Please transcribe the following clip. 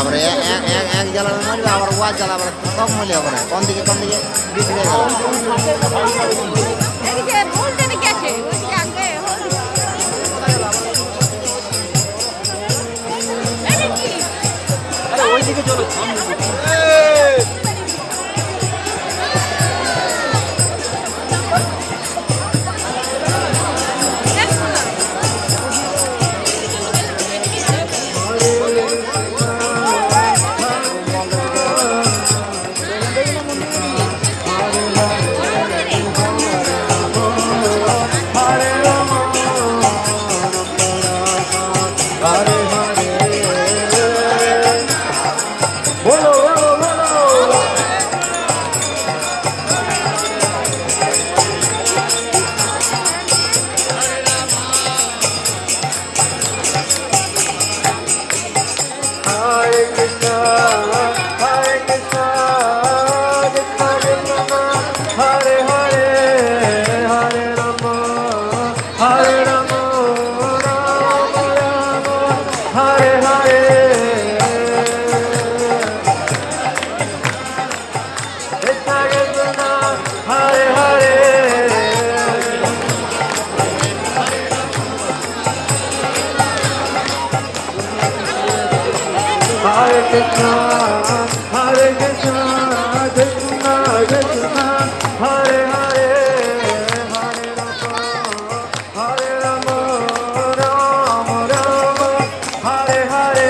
তারপরে এক জ্বালানো মরবে আবার ওয়াজ জ্বালা আবার সব মরলে হবে না কোন দিকে বিক্রি হয়ে গেল ওইদিকে চলো Hare Krishna, Hare Krishna, Krishna Krishna, Hare Hare, Hare Rama, Rama Rama, Hare Hare. Hare Krishna, Hare Krishna, Krishna Krishna, Hare Hare, Hare Rama, Hare Rama, Hare Hare.